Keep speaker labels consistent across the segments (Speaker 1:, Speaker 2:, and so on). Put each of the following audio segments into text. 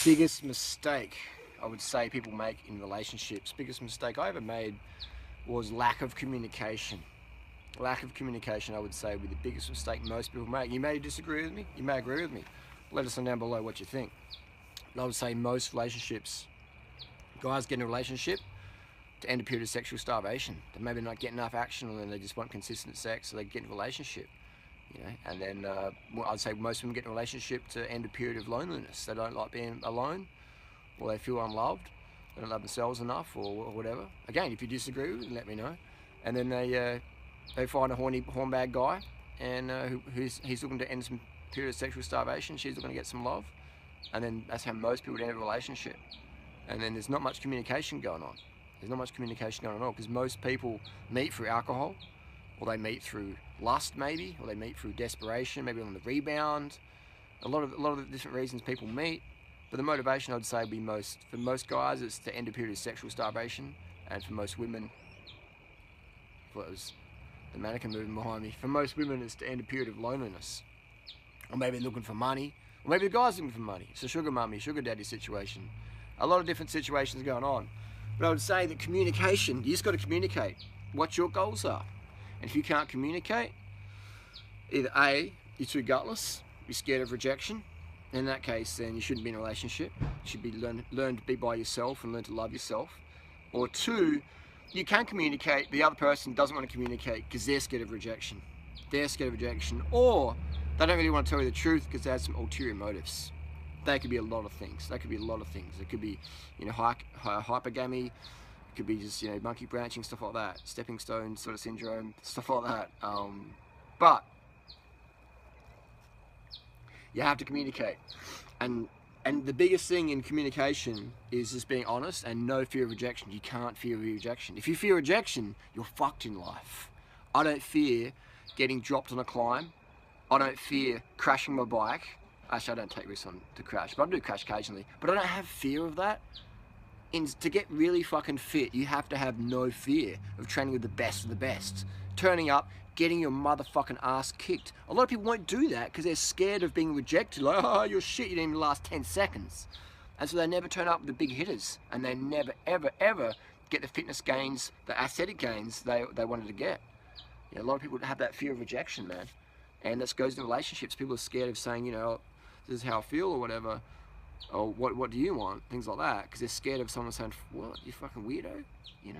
Speaker 1: biggest mistake I would say people make in relationships, biggest mistake I ever made was lack of communication. Lack of communication, I would say, would be the biggest mistake most people make. You may disagree with me, you may agree with me. Let us know down below what you think. But I would say most relationships, guys get in a relationship to end a period of sexual starvation. They maybe not get enough action, and then they just want consistent sex, so they get in a relationship. You know, and then I'd say most women get in a relationship to end a period of loneliness. They don't like being alone, or they feel unloved. They don't love themselves enough, or whatever. Again, if you disagree with me, let me know. And then they find a hornbag guy, and he's looking to end some period of sexual starvation. She's looking to get some love, and then that's how most people end a relationship. And then there's not much communication going on. There's not much communication going on at all, because most people meet through alcohol, or they meet through lust maybe, or they meet through desperation, maybe on the rebound. A lot of the different reasons people meet, but the motivation I'd say would be for most guys it's to end a period of sexual starvation, and for most women, well, it was the mannequin moving behind me, for most women it's to end a period of loneliness, or maybe looking for money, or maybe the guy's looking for money. It's a sugar mummy, sugar daddy situation. A lot of different situations going on. But I would say that communication, you just got to communicate what your goals are. And if you can't communicate, either A, you're too gutless, you're scared of rejection. In that case, then you shouldn't be in a relationship. You should be learn to be by yourself and learn to love yourself. Or two, you can communicate, the other person doesn't want to communicate because they're scared of rejection. They're scared of rejection, or they don't really want to tell you the truth because they have some ulterior motives. They could be a lot of things. They could be a lot of things. It could be, you know, hypergamy. It could be just, you know, monkey branching, stuff like that. Stepping stone sort of syndrome, stuff like that. But you have to communicate, and the biggest thing in communication is just being honest and no fear of rejection. You can't fear rejection. If you fear rejection, you're fucked in life. I don't fear getting dropped on a climb. I don't fear crashing my bike. Actually, I don't take risks on to crash, but I do crash occasionally. But I don't have fear of that. To get really fucking fit, you have to have no fear of training with the best of the best. Turning up, getting your motherfucking ass kicked. A lot of people won't do that because they're scared of being rejected. Like, oh, you're shit, you didn't even last 10 seconds. And so they never turn up with the big hitters. And they never, ever, ever get the fitness gains, the aesthetic gains they wanted to get. Yeah, a lot of people have that fear of rejection, man. And this goes in relationships. People are scared of saying, you know, this is how I feel or whatever, or what do you want, things like that, because they're scared of someone saying, what, you fucking weirdo, you know?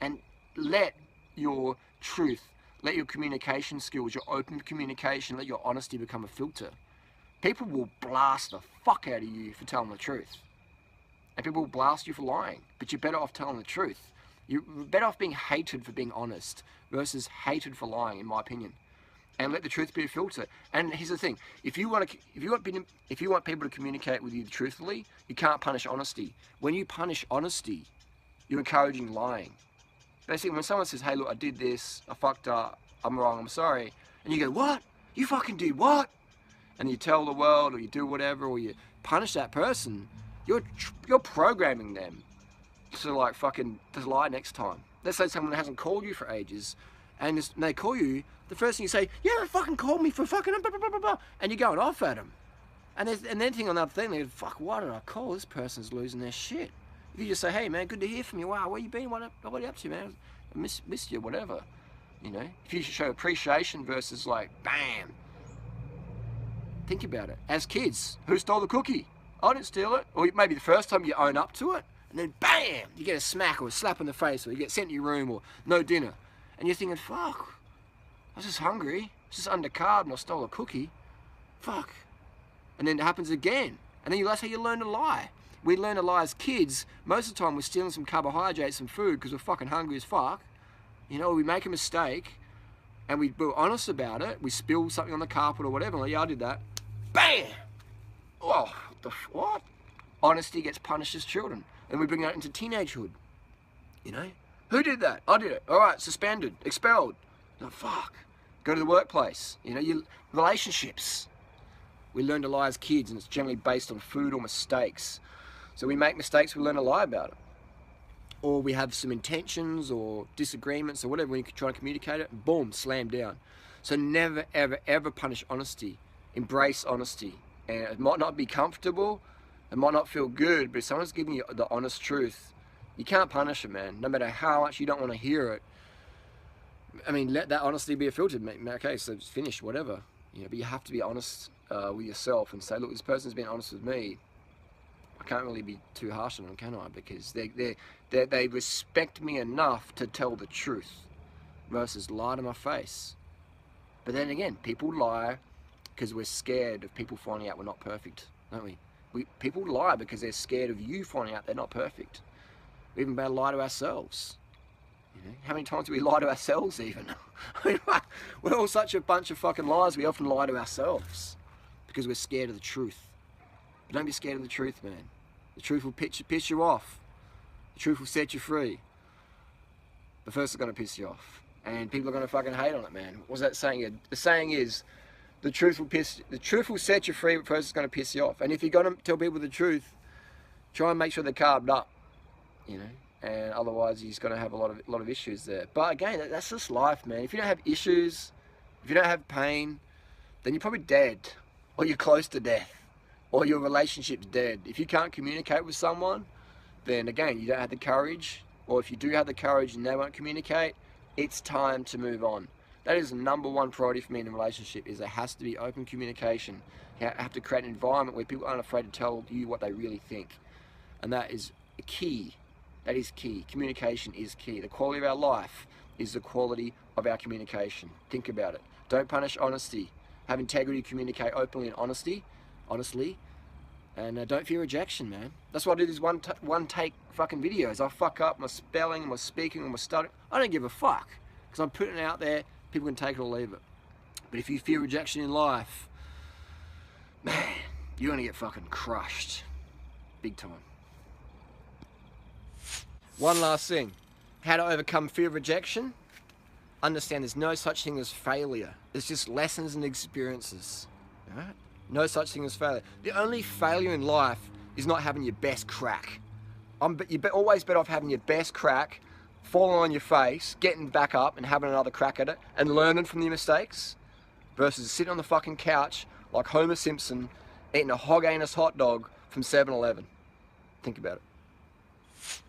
Speaker 1: And let your truth, let your communication skills, your open communication, let your honesty become a filter. People will blast the fuck out of you for telling the truth, and people will blast you for lying, but you're better off telling the truth. You're better off being hated for being honest versus hated for lying, in my opinion. And let the truth be a filter. And here's the thing: if you want people to communicate with you truthfully, you can't punish honesty. When you punish honesty, you're encouraging lying. Basically, when someone says, "Hey, look, I did this. I fucked up. I'm wrong. I'm sorry," and you go, "What? You fucking did what?" And you tell the world, or you do whatever, or you punish that person, you're programming them to like fucking to lie next time. Let's say someone hasn't called you for ages, and they call you. The first thing you say, "Yeah, they fucking called me for fucking blah, blah, blah, blah, blah," and you're going off at them. And then think on that thing, they go, "Fuck, why did I call? This person's losing their shit." If you just say, "Hey man, good to hear from you. Wow, where you been? What are you up to, man? I missed you, whatever." You know, if you show appreciation versus like, bam. Think about it. As kids, who stole the cookie? I didn't steal it. Or maybe the first time you own up to it, and then bam, you get a smack or a slap in the face, or you get sent to your room, or no dinner, and you're thinking, "Fuck. I was just hungry, I was just undercarb and I stole a cookie. Fuck." And then it happens again. And then that's how you learn to lie. We learn to lie as kids. Most of the time we're stealing some carbohydrates, some food, because we're fucking hungry as fuck. You know, we make a mistake and we're honest about it. We spill something on the carpet or whatever. Like, yeah, I did that. Bam! Oh, what? Honesty gets punished as children. And we bring that into teenagehood. You know? Who did that? I did it. All right, suspended, expelled. Oh, fuck. Go to the workplace. You know, your relationships. We learn to lie as kids, and it's generally based on food or mistakes. So we make mistakes, we learn to lie about it. Or we have some intentions or disagreements or whatever, when you try to communicate it, boom, slam down. So never, ever, ever punish honesty. Embrace honesty. And it might not be comfortable, It might not feel good, but if someone's giving you the honest truth, you can't punish it, man. No matter how much you don't want to hear it. I mean, let that honesty be a filter. Okay, so it's finished, whatever. You know, but you have to be honest with yourself and say, look, this person's been honest with me. I can't really be too harsh on them, can I? Because they respect me enough to tell the truth versus lie to my face. But then again, people lie because we're scared of people finding out we're not perfect, don't we? People lie because they're scared of you finding out they're not perfect. We even better lie to ourselves. You know, how many times do we lie to ourselves even? I mean, we're all such a bunch of fucking liars. We often lie to ourselves because we're scared of the truth. But don't be scared of the truth, man. The truth will piss you off. The truth will set you free. But first it's going to piss you off. And people are going to fucking hate on it, man. What's that saying? The saying is, the truth will set you free, but first it's going to piss you off. And if you're going to tell people the truth, try and make sure they're carved up, you know. And otherwise you're just going to have a lot of issues there. But again, that's just life, man. If you don't have issues, if you don't have pain, then you're probably dead, or you're close to death, or your relationship's dead. If you can't communicate with someone, then again, you don't have the courage, or if you do have the courage and they won't communicate, it's time to move on. That is the #1 priority for me in a relationship, is there has to be open communication. You have to create an environment where people aren't afraid to tell you what they really think. And that is key. That is key. Communication is key. The quality of our life is the quality of our communication. Think about it. Don't punish honesty. Have integrity, communicate openly and honestly. And don't fear rejection, man. That's why I do these one take fucking videos. I fuck up my spelling, my speaking, my stuttering. I don't give a fuck, because I'm putting it out there. People can take it or leave it. But if you fear rejection in life, man, you're gonna get fucking crushed, big time. One last thing, how to overcome fear of rejection. Understand there's no such thing as failure. It's just lessons and experiences. All right? No such thing as failure. The only failure in life is not having your best crack. You're always better off having your best crack, falling on your face, getting back up and having another crack at it and learning from your mistakes, versus sitting on the fucking couch like Homer Simpson eating a hog-anus hot dog from 7-Eleven. Think about it.